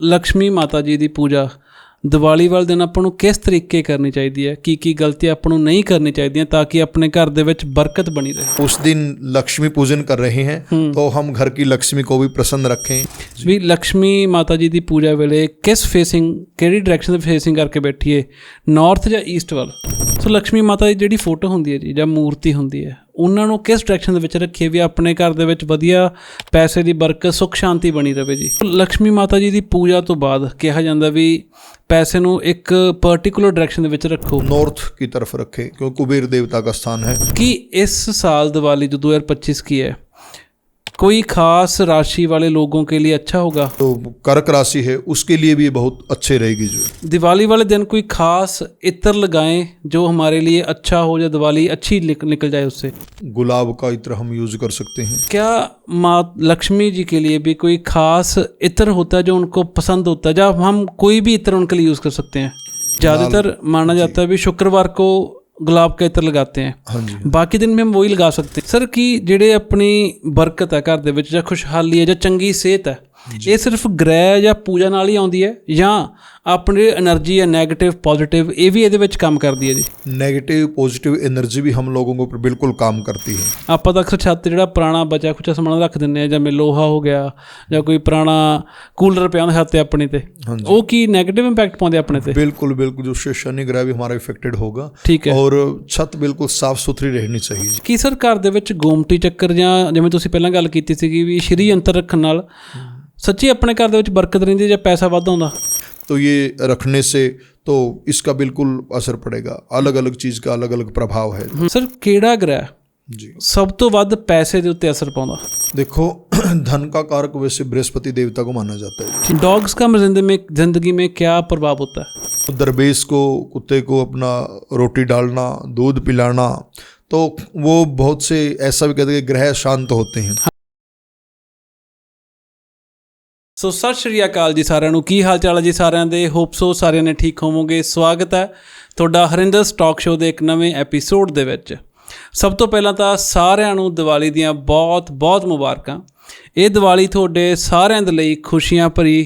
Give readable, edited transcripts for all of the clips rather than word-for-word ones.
ਲక్ష్ਮੀ ਮਾਤਾ ਜੀ ਦੀ ਪੂਜਾ ਦੀਵਾਲੀ ਵਾਲੇ ਦਿਨ ਆਪਾਂ ਨੂੰ ਕਿਸ ਤਰੀਕੇ ਕਰਨੀ ਚਾਹੀਦੀ ਹੈ, ਕੀ ਗਲਤੀਆਂ ਆਪਾਂ ਨੂੰ नहीं करनी चाहिए ताकि अपने घर ਦੇ ਵਿੱਚ बरकत बनी रहे। उस दिन लक्ष्मी पूजन कर रहे हैं तो हम घर की लक्ष्मी को भी प्रसन्न रखें। ਵੀ ਲక్ష్ਮੀ ਮਾਤਾ ਜੀ ਦੀ ਪੂਜਾ ਵੇਲੇ ਕਿਸ ਫੇਸਿੰਗ, ਕਿਹੜੀ ਡਾਇਰੈਕਸ਼ਨ ਦੇ ਫੇਸਿੰਗ ਕਰਕੇ ਬੈਠੀਏ, ਨਾਰਥ ਜਾਂ ਈਸਟ ਵੱਲ। ਸੋ ਲక్ష్ਮੀ ਮਾਤਾ ਦੀ ਜਿਹੜੀ ਫੋਟੋ ਹੁੰਦੀ ਹੈ ਜੀ ਜਾਂ ਮੂਰਤੀ ਹੁੰਦੀ ਹੈ, ਉਹਨਾਂ ਨੂੰ ਕਿਸ ਡਾਇਰੈਕਸ਼ਨ ਦੇ ਵਿੱਚ ਰੱਖੀਏ ਵੀ ਆਪਣੇ ਘਰ ਦੇ ਵਿੱਚ ਵਧੀਆ ਪੈਸੇ ਦੀ ਬਰਕਤ, ਸੁੱਖ ਸ਼ਾਂਤੀ ਬਣੀ ਰਹੇ ਜੀ। ਲక్ష్ਮੀ ਮਾਤਾ ਜੀ ਦੀ ਪੂਜਾ ਤੋਂ ਬਾਅਦ ਕਿਹਾ ਜਾਂਦਾ ਵੀ पैसे ਨੂੰ एक पर्टिकुलर डायरेक्शन ਦੇ ਵਿੱਚ ਰੱਖੋ, नॉर्थ की तरफ रखे क्योंकि कुबेर देवता का स्थान है। कि इस साल दिवाली जो 2025 की है कोई खास राशि वाले लोगों के लिए अच्छा होगा? तो कर्क राशि है उसके लिए भी बहुत अच्छे रहेगी। जो दिवाली वाले दिन कोई खास इत्र लगाएं जो हमारे लिए अच्छा हो, या दिवाली अच्छी निकल जाए उससे। गुलाब का इत्र हम यूज कर सकते हैं। क्या माँ लक्ष्मी जी के लिए भी कोई खास इत्र होता है जो उनको पसंद होता है, जब हम कोई भी इत्र उनके लिए यूज़ कर सकते हैं? ज़्यादातर माना जाता है भी शुक्रवार को गुलाब का इत्र लगाते हैं, हाँ जी। बाकी दिन में हम वही लगा सकते हैं। सर कि ਜਿਹੜੇ अपनी बरकत है घर ਦੇ ਵਿੱਚ ਜਾਂ ਖੁਸ਼ਹਾਲੀ ਹੈ ਜਾਂ ਚੰਗੀ ਸਿਹਤ ਹੈ, ਇਹ ਸਿਰਫ ਗ੍ਰਹਿ ਜਾਂ ਪੂਜਾ ਨਾਲ ਹੀ ਆਉਂਦੀ ਹੈ ਜਾਂ ਆਪਣੀ એનર્ਜੀ ਹੈ ਨੈਗੇਟਿਵ ਪੋਜ਼ਿਟਿਵ ਇਹ ਵੀ ਇਹਦੇ ਵਿੱਚ ਕੰਮ ਕਰਦੀ ਹੈ ਜੀ? नेगेटिव पॉजिटिव एनर्जी भी हम लोगों को ऊपर बिल्कुल काम करती है। ਆਪਾਂ ਤਾਂ ਅਕਸਰ ਛੱਤ ਤੇ ਜਿਹੜਾ ਪੁਰਾਣਾ ਬਚਾ ਖੁਚਾ ਸਮਾਨ ਰੱਖ ਦਿੰਦੇ ਆ, ਜਿਵੇਂ ਲੋਹਾ ਹੋ ਗਿਆ ਜਾਂ ਕੋਈ ਪੁਰਾਣਾ ਕੂਲਰ ਪਿਆ ਹੁੰਦਾ ਛੱਤ ਤੇ ਆਪਣੀ ਤੇ, ਉਹ ਕੀ ਨੈਗੇਟਿਵ ਇੰਪੈਕਟ ਪਾਉਂਦੇ ਆਪਣੇ ਤੇ? बिल्कुल बिल्कुल, जो शनि ग्रह भी हमारा इफेक्टेड होगा। ठीक है। और छत बिल्कुल साफ सुथरी रहनी चाहिए। ਕੀ ਸਰ ਘਰ ਦੇ ਵਿੱਚ ਗੋਮਟੀ ਚੱਕਰ ਜਾਂ ਜਿਵੇਂ ਤੁਸੀਂ ਪਹਿਲਾਂ ਗੱਲ ਕੀਤੀ ਸੀਗੀ ਵੀ ਸ਼੍ਰੀ ਯੰਤਰ ਰੱਖਣ ਨਾਲ ਸੱਚੀ ਆਪਣੇ ਘਰ ਦੇ ਵਿੱਚ ਬਰਕਤ ਰਹਿੰਦੀ ਜਾਂ ਪੈਸਾ ਵੱਧ ਆਉਂਦਾ? तो ये रखने से तो इसका बिल्कुल असर पड़ेगा। अलग अलग चीज़ का अलग अलग प्रभाव है। ਸਰ ਕਿਹੜਾ ਗ੍ਰਹਿ जी ਸਭ ਤੋਂ ਵੱਧ ਪੈਸੇ ਦੇ ਉੱਤੇ ਅਸਰ ਪਾਉਂਦਾ? देखो धन का कारक वैसे बृहस्पति देवता को माना जाता है। डॉग्स का जिंदगी में क्या प्रभाव होता है? दरवेश को, कुत्ते को अपना रोटी डालना, दूध पिलाना, तो वो बहुत से ऐसा भी कहते हैं कि ग्रह शांत होते हैं। ਸੋ ਸਤਿ ਸ਼੍ਰੀ ਅਕਾਲ ਜੀ ਸਾਰਿਆਂ ਨੂੰ, ਕੀ ਹਾਲ ਚਾਲ ਹੈ ਜੀ ਸਾਰਿਆਂ ਦੇ? ਹੋਪ ਸੋ ਸਾਰਿਆਂ ਨੇ ਠੀਕ ਹੋਵੋਗੇ। ਸਵਾਗਤ ਹੈ ਤੁਹਾਡਾ ਹਰਿੰਦਰ ਟਾਕ ਸ਼ੋਅ ਦੇ ਇੱਕ ਨਵੇਂ ਐਪੀਸੋਡ ਦੇ ਵਿੱਚ। ਸਭ ਤੋਂ ਪਹਿਲਾਂ ਤਾਂ ਸਾਰਿਆਂ ਨੂੰ ਦੀਵਾਲੀ ਦੀਆਂ ਬਹੁਤ ਬਹੁਤ ਮੁਬਾਰਕਾਂ। ਇਹ ਦੀਵਾਲੀ ਤੁਹਾਡੇ ਸਾਰਿਆਂ ਦੇ ਲਈ ਖੁਸ਼ੀਆਂ ਭਰੀ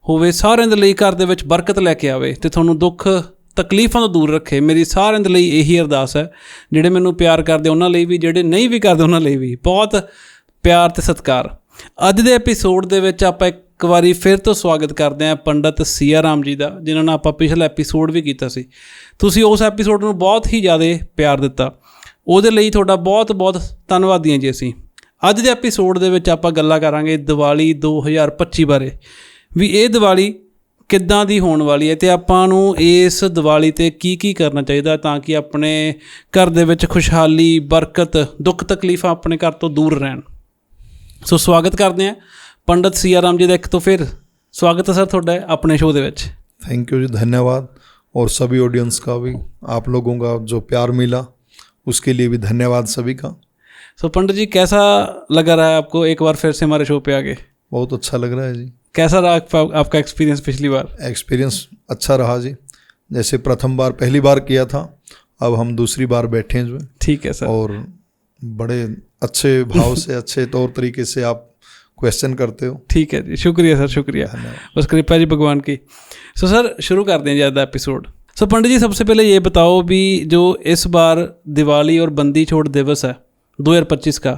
ਹੋਵੇ, ਸਾਰਿਆਂ ਦੇ ਲਈ ਘਰ ਦੇ ਵਿੱਚ ਬਰਕਤ ਲੈ ਕੇ ਆਵੇ ਅਤੇ ਤੁਹਾਨੂੰ ਦੁੱਖ ਤਕਲੀਫਾਂ ਤੋਂ ਦੂਰ ਰੱਖੇ। ਮੇਰੀ ਸਾਰਿਆਂ ਦੇ ਲਈ ਇਹੀ ਅਰਦਾਸ ਹੈ। ਜਿਹੜੇ ਮੈਨੂੰ ਪਿਆਰ ਕਰਦੇ ਉਹਨਾਂ ਲਈ ਵੀ, ਜਿਹੜੇ ਨਹੀਂ ਵੀ ਕਰਦੇ ਉਹਨਾਂ ਲਈ ਵੀ ਬਹੁਤ ਪਿਆਰ ਅਤੇ ਸਤਿਕਾਰ। ਅੱਜ ਦੇ ਐਪੀਸੋਡ ਦੇ ਵਿੱਚ ਆਪਾਂ ਇੱਕ ਵਾਰੀ ਫਿਰ ਤੋਂ ਸਵਾਗਤ ਕਰਦੇ ਹਾਂ ਪੰਡਤ ਸੀਆ ਰਾਮ ਜੀ ਦਾ, ਜਿਨ੍ਹਾਂ ਨਾਲ ਆਪਾਂ ਪਿਛਲਾ ਐਪੀਸੋਡ ਵੀ ਕੀਤਾ ਸੀ। ਤੁਸੀਂ ਉਸ ਐਪੀਸੋਡ ਨੂੰ ਬਹੁਤ ਹੀ ਜ਼ਿਆਦਾ ਪਿਆਰ ਦਿੱਤਾ, ਉਹਦੇ ਲਈ ਤੁਹਾਡਾ ਬਹੁਤ ਬਹੁਤ ਧੰਨਵਾਦੀ ਹਾਂ ਜੀ ਅਸੀਂ। ਅੱਜ ਦੇ ਐਪੀਸੋਡ ਦੇ ਵਿੱਚ ਆਪਾਂ ਗੱਲਾਂ ਕਰਾਂਗੇ ਦੀਵਾਲੀ 2025 ਬਾਰੇ, ਵੀ ਇਹ ਦੀਵਾਲੀ ਕਿੱਦਾਂ ਦੀ ਹੋਣ ਵਾਲੀ ਹੈ ਅਤੇ ਆਪਾਂ ਨੂੰ ਇਸ ਦੀਵਾਲੀ 'ਤੇ ਕੀ ਕਰਨਾ ਚਾਹੀਦਾ ਤਾਂ ਕਿ ਆਪਣੇ ਘਰ ਦੇ ਵਿੱਚ ਖੁਸ਼ਹਾਲੀ, ਬਰਕਤ, ਦੁੱਖ ਤਕਲੀਫਾਂ ਆਪਣੇ ਘਰ ਤੋਂ ਦੂਰ ਰਹਿਣ। ਸੋ ਸਵਾਗਤ ਕਰਦੇ ਹਾਂ पंडित सिया राम जी का। एक तो फिर स्वागत है सर थोड़ा अपने शो दे विच। थैंक यू जी, धन्यवाद। और सभी ऑडियंस का भी, आप लोगों का जो प्यार मिला उसके लिए भी धन्यवाद सभी का। सो पंडित जी कैसा लगा रहा है आपको एक बार फिर से हमारे शो पे आके? बहुत अच्छा लग रहा है जी। कैसा रहा आपका एक्सपीरियंस पिछली बार? एक्सपीरियंस अच्छा रहा जी। जैसे प्रथम बार पहली बार किया था, अब हम दूसरी बार बैठे हैं जो। ठीक है सर। और बड़े अच्छे भाव से, अच्छे तौर तरीके से आप क्वेश्चन करते हो। ठीक है जी, शुक्रिया सर, शुक्रिया। बस कृपा जी भगवान की। सो सर शुरू करते हैं ज़्यादा एपिसोड। सो पंडित जी सबसे पहले ये बताओ भी जो इस बार दिवाली और बंदी छोड़ दिवस है 2025 का,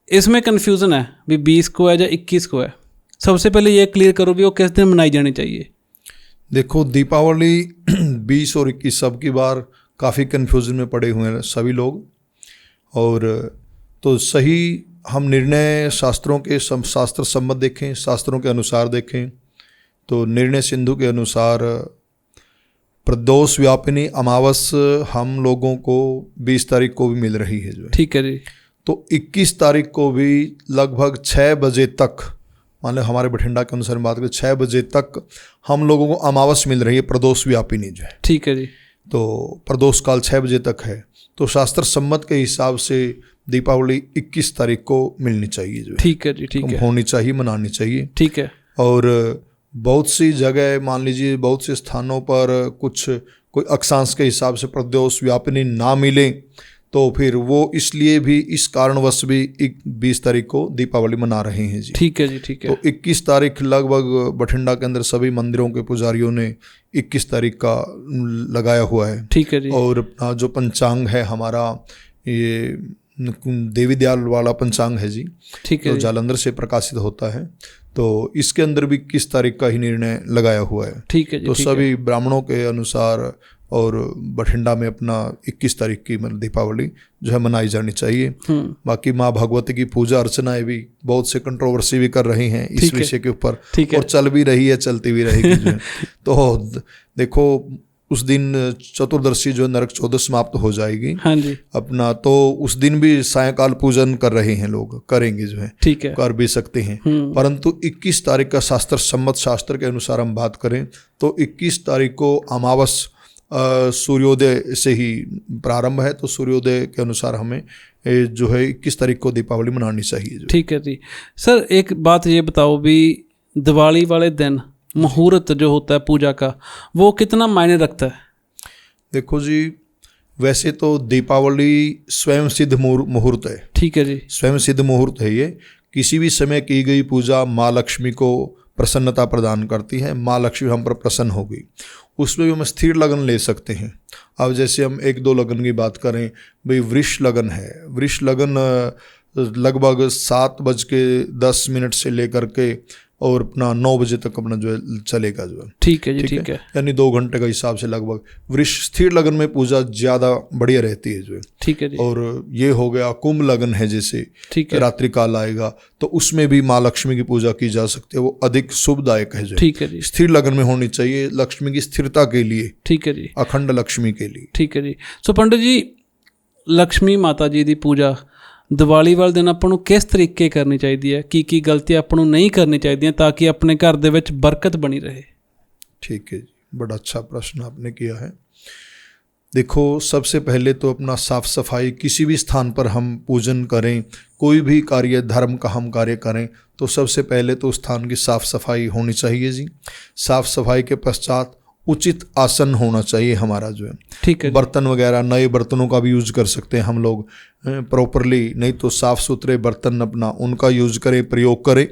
इसमें कन्फ्यूज़न है भी 20 को है या 21 को है। सबसे पहले ये क्लियर करो भी वो किस दिन मनाई जानी चाहिए? देखो दीपावली 20 और 21 सब की बार काफ़ी कन्फ्यूज़न में पड़े हुए हैं सभी लोग। और तो सही हम निर्णय शास्त्रों के शास्त्र सम्मत देखें, शास्त्रों के अनुसार देखें तो निर्णय सिंधु के अनुसार प्रदोष व्यापिनी अमावस हम लोगों को 20 तारीख को भी मिल रही है जो। ठीक है जी। तो 21 तारीख को भी लगभग 6 बजे तक, मान लो हमारे बठिंडा के अनुसार बात करें, 6 बजे तक हम लोगों को अमावस मिल रही है, प्रदोष व्यापिनी जो है। ठीक है जी। तो प्रदोष काल 6 बजे तक है, तो शास्त्र सम्मत के हिसाब से दीपावली 21 तारीख को मिलनी चाहिए जो। ठीक है जी, ठीक है। होनी चाहिए, मनानी चाहिए। ठीक है। और बहुत सी जगह मान लीजिए, बहुत से स्थानों पर कुछ कोई अक्षांश के हिसाब से प्रदोष व्यापिनी ना मिले तो फिर वो इसलिए भी इस कारणवश भी 20 तारीख को दीपावली मना रहे हैं जी। ठीक है जी, ठीक है। तो 21 तारीख लगभग बठिंडा के अंदर सभी मंदिरों के पुजारियों ने 21 तारीख का लगाया हुआ है। ठीक है जी। और जो पंचांग है हमारा, ये देवी दयाल वाला पंचांग है जी, ठीक है तो जी। जालंधर से प्रकाशित होता है, तो इसके अंदर भी 21 तारीख का ही निर्णय लगाया हुआ है। ठीक है जी, तो ठीक है। सभी ब्राह्मणों के अनुसार और बठिंडा में अपना 21 तारीख की दीपावली जो है मनाई जानी चाहिए। बाकी माँ भगवती की पूजा अर्चनाएं भी बहुत से कंट्रोवर्सी भी कर रही हैं इस विषय के ऊपर, और चल भी रही है, चलती भी रहेगी जो है। तो देखो उस दिन चतुर्दशी जो नरक चौदस समाप्त हो जाएगी। हाँ जी। अपना तो उस दिन भी सायंकाल पूजन कर रहे हैं लोग, करेंगे जो है, ठीक है, कर भी सकते हैं। परंतु 21 तारीख का शास्त्र सम्मत शास्त्र के अनुसार हम बात करें तो 21 तारीख को अमावस सूर्योदय से ही प्रारंभ है, तो सूर्योदय के अनुसार हमें जो है 21 तारीख को दीपावली मनानी चाहिए। ठीक है जी। सर एक बात ये बताओ भी, दिवाली वाले दिन मुहूर्त जो होता है पूजा का, वो कितना मायने रखता है? देखो जी, वैसे तो दीपावली स्वयं सिद्ध मुहूर्त है। ठीक है जी। स्वयं सिद्ध मुहूर्त है ये। किसी भी समय की गई पूजा माँ लक्ष्मी को प्रसन्नता प्रदान करती है। माँ लक्ष्मी हम पर प्रसन्न होगी, उसमें भी हम स्थिर लगन ले सकते हैं। अब जैसे हम 1-2 लगन की बात करें, भाई वृष लगन है, वृष लगन लगभग 7:10 से लेकर के और अपना 9 बजे तक अपना जो है चलेगा जो है। ठीक है जी, ठीक है। यानी 2 घंटे का हिसाब से लगभग। वृष स्थिर लगन में पूजा ज़्यादा बढ़िया रहती है जो है। ठीक है जी। और ये हो गया कुंभ लगन है जैसे, ठीक है, रात्रि काल आएगा तो उसमें भी माँ लक्ष्मी की पूजा की जा सकती है, वो अधिक शुभदायक है जो। ठीक है जी। स्थिर लगन में होनी चाहिए लक्ष्मी की स्थिरता के लिए। ठीक है जी। अखंड लक्ष्मी के लिए। ठीक है जी। सो पंडित जी, लक्ष्मी माता जी की पूजा ਦੀਵਾਲੀ ਵਾਲੇ ਦਿਨ ਆਪਾਂ ਨੂੰ ਕਿਸ ਤਰੀਕੇ ਕਰਨੀ ਚਾਹੀਦੀ ਹੈ? ਕੀ ਗਲਤੀਆਂ ਆਪਾਂ ਨੂੰ ਨਹੀਂ ਕਰਨੀ ਚਾਹੀਦੀਆਂ ਤਾਂ कि अपने घर ਦੇ ਵਿੱਚ बरकत बनी रहे? ठीक है जी, बड़ा अच्छा प्रश्न आपने किया है। देखो, सबसे पहले तो अपना साफ सफाई, किसी भी स्थान पर हम पूजन करें, कोई भी कार्य धर्म का हम कार्य करें तो सबसे पहले तो स्थान की साफ सफाई होनी चाहिए जी। साफ सफाई के पश्चात उचित आसन होना चाहिए हमारा जो है। ठीक है। बर्तन वगैरह नए बर्तनों का भी यूज कर सकते हैं हम लोग प्रॉपरली, नहीं तो साफ़ सुथरे बर्तन अपना उनका यूज करें, प्रयोग करें।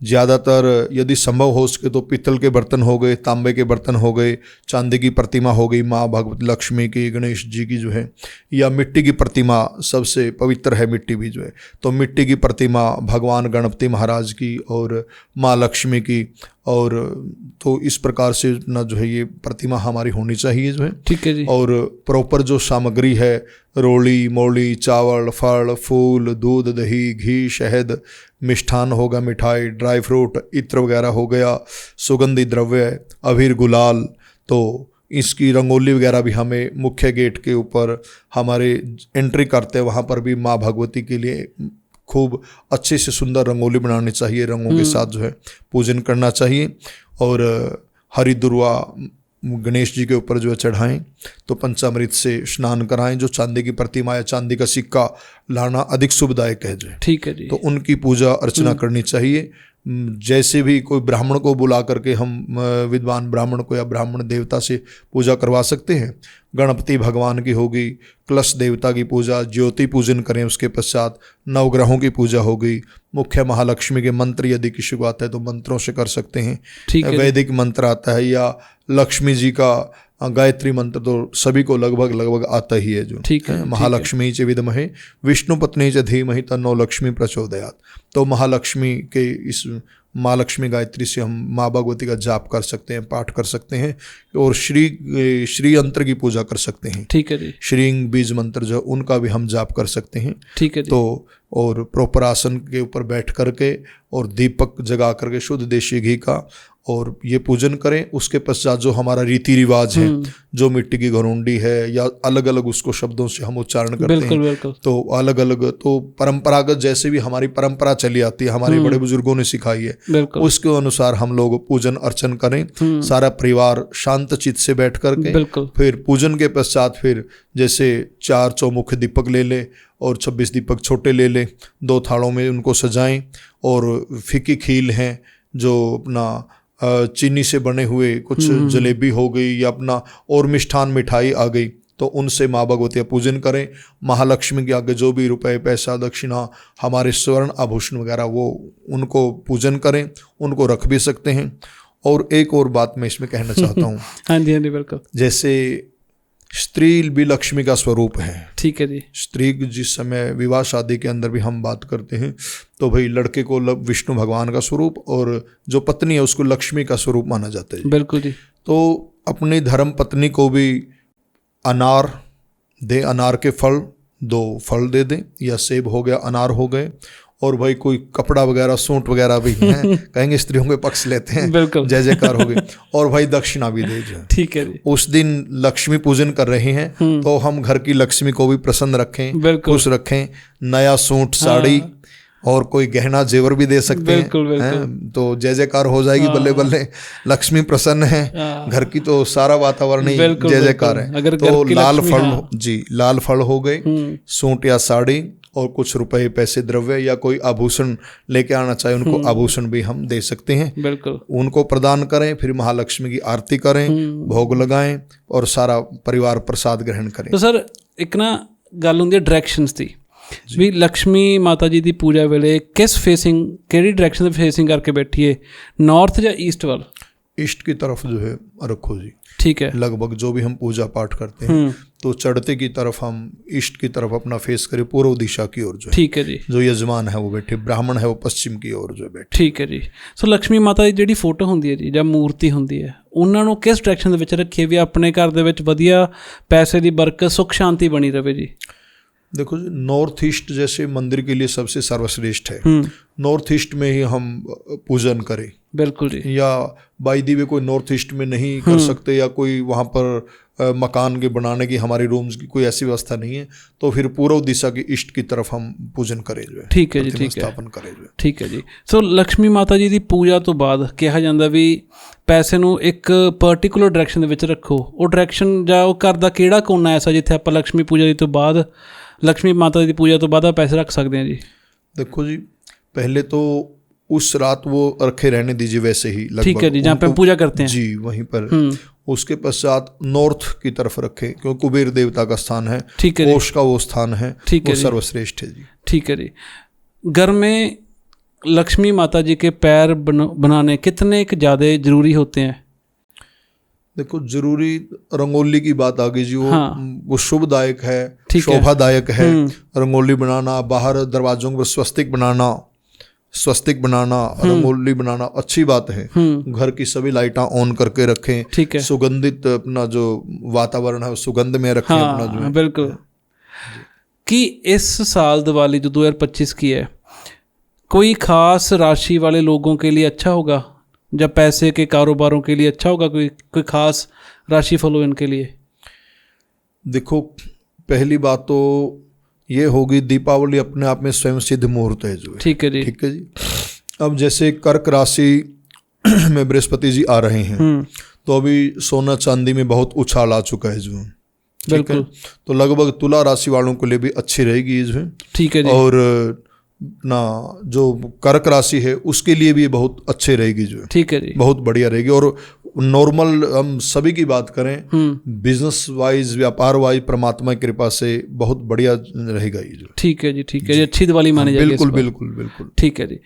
ज़्यादातर यदि संभव हो सके तो पीतल के बर्तन हो गए, तांबे के बर्तन हो गए, चांदी की प्रतिमा हो गई माँ भगवती लक्ष्मी की, गणेश जी की जो है, या मिट्टी की प्रतिमा सबसे पवित्र है मिट्टी भी जो है, तो मिट्टी की प्रतिमा भगवान गणपति महाराज की और माँ लक्ष्मी की, और तो इस प्रकार से ना जो है ये प्रतिमा हमारी होनी चाहिए जो है। ठीक है जी। और प्रॉपर जो सामग्री है, रोली मोली, चावल, फल, फूल, दूध, दही, घी, शहद, मिष्ठान होगा, मिठाई, ड्राई फ्रूट, इत्र वगैरह हो गया, सुगंधी द्रव्य, अबीर, गुलाल, तो इसकी रंगोली वगैरह भी हमें मुख्य गेट के ऊपर हमारे एंट्री करते हैं वहाँ पर भी माँ भगवती के लिए खूब अच्छे से सुंदर रंगोली बनानी चाहिए, रंगों के साथ जो है पूजन करना चाहिए। और हरी दुर्वा गणेश जी के ऊपर जो है चढ़ाएं, तो पंचामृत से स्नान कराएं। जो चांदी की प्रतिमा या चांदी का सिक्का लाना अधिक शुभदायक है जो है। ठीक है जी। तो उनकी पूजा अर्चना करनी चाहिए। जैसे भी कोई ब्राह्मण को बुला करके हम विद्वान ब्राह्मण को या ब्राह्मण देवता से पूजा करवा सकते हैं। गणपति भगवान की होगी, कलश देवता की पूजा, ज्योति पूजन करें, उसके पश्चात नवग्रहों की पूजा होगी, मुख्य महालक्ष्मी के मंत्र यदि किसी को आता है तो मंत्रों से कर सकते हैं। वैदिक मंत्र आता है या लक्ष्मी जी का गायत्री मंत्र तो सभी को लगभग आता ही है जो। ठीक है। महालक्ष्मी च विद्महे विष्णु पत्नी च धीमहि तन्नो लक्ष्मी प्रचोदयात्। तो महालक्ष्मी के इस माँ लक्ष्मी गायत्री से हम माँ भगवती का जाप कर सकते हैं, पाठ कर सकते हैं, और श्री यंत्र की पूजा कर सकते हैं। ठीक है जी। श्रींग बीज मंत्र जो उनका भी हम जाप कर सकते हैं। ठीक है जी। तो और प्रॉपर आसन के ऊपर बैठ करके और दीपक जगा करके शुद्ध देशी घी का और ये पूजन करें। उसके पश्चात जो हमारा रीति रिवाज है, जो मिट्टी की घरोंडी है या अलग अलग उसको शब्दों से हम उच्चारण करते हैं, तो अलग अलग तो परंपरागत जैसे भी हमारी परंपरा चली आती है, हमारे बड़े बुजुर्गों ने सिखाई है, उसके अनुसार हम लोग पूजन अर्चन करें। सारा परिवार शांत चित्त से बैठ करके फिर पूजन के पश्चात फिर जैसे 4 चौमुख दीपक ले ले और 26 दीपक छोटे ले लें, 2 थालों में उनको सजाएं। और फीकी खील हैं जो अपना चीनी से बने हुए कुछ जलेबी हो गई या अपना और मिष्ठान मिठाई आ गई, तो उनसे माँ भगवती का पूजन करें। महालक्ष्मी के आगे जो भी रुपए पैसा दक्षिणा हमारे स्वर्ण आभूषण वगैरह वो उनको पूजन करें, उनको रख भी सकते हैं। और एक और बात मैं इसमें कहना चाहता हूँ हाँ जी बिल्कुल। जैसे स्त्री भी लक्ष्मी का स्वरूप है। ठीक है जी। स्त्री जिस समय विवाह शादी के अंदर भी हम बात करते हैं तो भाई लड़के को विष्णु भगवान का स्वरूप और जो पत्नी है उसको लक्ष्मी का स्वरूप माना जाता है। बिल्कुल जी। तो अपनी धर्म पत्नी को भी अनार दे, अनार के फल 2 फल दे दें, या सेब हो गया अनार हो गए, और भाई कोई कपड़ा वगैरह सूट वगैरह भी हैं कहेंगे स्त्रियों के पक्ष लेते हैं, बिल्कुल जय जयकार हो गई, और भाई दक्षिणा भी दे जो। ठीक है जी। उस दिन लक्ष्मी पूजन कर रहे हैं तो हम घर की लक्ष्मी को भी प्रसन्न रखें, खुश रखें, नया सूट साड़ी और कोई गहना जेवर भी दे सकते हैं, तो जय जयकार हो जाएगी, बल्ले बल्ले लक्ष्मी प्रसन्न है, घर की तो सारा वातावरण ही जय जयकार है। तो लाल फल जी, लाल फल हो गए, सूट या साड़ी, और कुछ रुपए पैसे द्रव्य या कोई आभूषण लेके आना चाहे उनको आभूषण भी हम दे सकते हैं, बिल्कुल उनको प्रदान करें। फिर महालक्ष्मी की आरती करें, भोग लगाएं और सारा परिवार प्रसाद ग्रहण करें। तो सर एक ना गल ਹੁੰਦੀ डायरैक्शंस दी ਵੀ लक्ष्मी माता जी की पूजा वेले किस फेसिंग ਕਿਹੜੀ डायरैक्शन से फेसिंग करके बैठिए, नॉर्थ या ईस्ट वाल? ईस्ट की तरफ जो है रखो जी। ठीक है। लगभग जो भी हम पूजा पाठ करते हैं तो चढ़ते की तरफ हम ईस्ट की तरफ अपना फेस करें, पूर्व दिशा की ओर जो है। ठीक है जी। जो यजमान है वो बैठे, ब्राह्मण है वो पश्चिम की ओर जो बैठे। ठीक है जी। सो लक्ष्मी माता ਦੀ ਜਿਹੜੀ ਫੋਟੋ ਹੁੰਦੀ ਹੈ ਜੀ ਜਾਂ ਮੂਰਤੀ ਹੁੰਦੀ ਹੈ ਉਹਨਾਂ ਨੂੰ ਕਿਸ ਡਾਇਰੈਕਸ਼ਨ ਦੇ ਵਿੱਚ ਰੱਖੀਏ ਵੀ ਆਪਣੇ ਘਰ ਦੇ ਵਿੱਚ ਵਧੀਆ ਪੈਸੇ ਦੀ ਬਰਕਤ ਸੁੱਖ ਸ਼ਾਂਤੀ ਬਣੀ ਰਹੇ ਜੀ? देखो जी, नॉर्थ ईस्ट जैसे मंदिर के लिए सबसे सर्वश्रेष्ठ है, नॉर्थ ईस्ट में ही हम पूजन करें। बिल्कुल जी। या बाई दी वे कोई नॉर्थ ईस्ट में नहीं कर सकते, या कोई वहाँ पर मकान के बनाने की हमारी रूम्स की कोई ऐसी व्यवस्था नहीं है, तो फिर पूर्व दिशा की ईस्ट की तरफ हम पूजन करें जो है। ठीक है जी। ठीक है, स्थापन करें जो है। ठीक है जी। सो लक्ष्मी माता जी की पूजा तो बाद कहा जाता भी पैसे ਨੂੰ ਇੱਕ ਪਾਰਟਿਕੂਲਰ ਡਾਇਰੈਕਸ਼ਨ ਦੇ ਵਿੱਚ ਰੱਖੋ, ਉਹ ਡਾਇਰੈਕਸ਼ਨ ਜਾਂ ਉਹ ਘਰ ਦਾ ਕਿਹੜਾ ਕੋਨਾ ਐਸਾ ਜਿੱਥੇ ਆਪਾਂ ਲక్ష్ਮੀ ਪੂਜਾ ਜੀ ਤੋਂ ਬਾਅਦ लक्ष्मी माता की पूजा तो बाद पैसे रख सकते हैं जी? देखो जी, पहले तो उस रात वो रखे रहने दीजिए वैसे ही, ठीक है जी, जहाँ पे हम पूजा करते हैं जी वहीं पर। उसके पश्चात नॉर्थ की तरफ रखे, क्योंकि कुबेर देवता का स्थान है, कोष का वो स्थान है, वो सर्वश्रेष्ठ है जी। ठीक है जी। घर में लक्ष्मी माता जी के पैर बनाने कितने ज़्यादा जरूरी होते हैं? देखो, जरूरी रंगोली की बात आ गई जी, वो शुभदायक है, शोभादायक है। रंगोली बनाना, बाहर दरवाजों पर स्वस्तिक बनाना, रंगोली बनाना अच्छी बात है। घर की सभी लाइटां ऑन करके रखें, सुगंधित अपना जो वातावरण है सुगंध में रखें अपना जो है। बिल्कुल। कि इस साल दिवाली जो 2025 की है कोई खास राशि वाले लोगों के लिए अच्छा होगा, जब पैसे के कारोबारों के लिए अच्छा होगा, कोई खास राशि फल हो इनके लिए? देखो, पहली बात तो ये होगी, दीपावली अपने आप में स्वयं सिद्ध मुहूर्त है जो है। ठीक है जी। ठीक है जी। अब जैसे कर्क राशि में बृहस्पति जी आ रहे हैं तो अभी सोना चांदी में बहुत उछाल आ चुका है जो। बिल्कुल। तो लगभग तुला राशि वालों के लिए भी अच्छी रहेगी जो है। ठीक है जी। और ना जो कर्क राशि है उसके लिए भी बहुत अच्छे रहेगी जो। ठीक है जी। बहुत बढ़िया रहेगी। और नॉर्मल हम सभी की बात करें, बिजनेस वाइज, व्यापार वाइज, परमात्मा की कृपा से बहुत बढ़िया रहेगा ये जो। ठीक है जी। ठीक है जी। अच्छी दिवाली मानी जाएगी। बिल्कुल बिल्कुल बिल्कुल। ठीक है जी।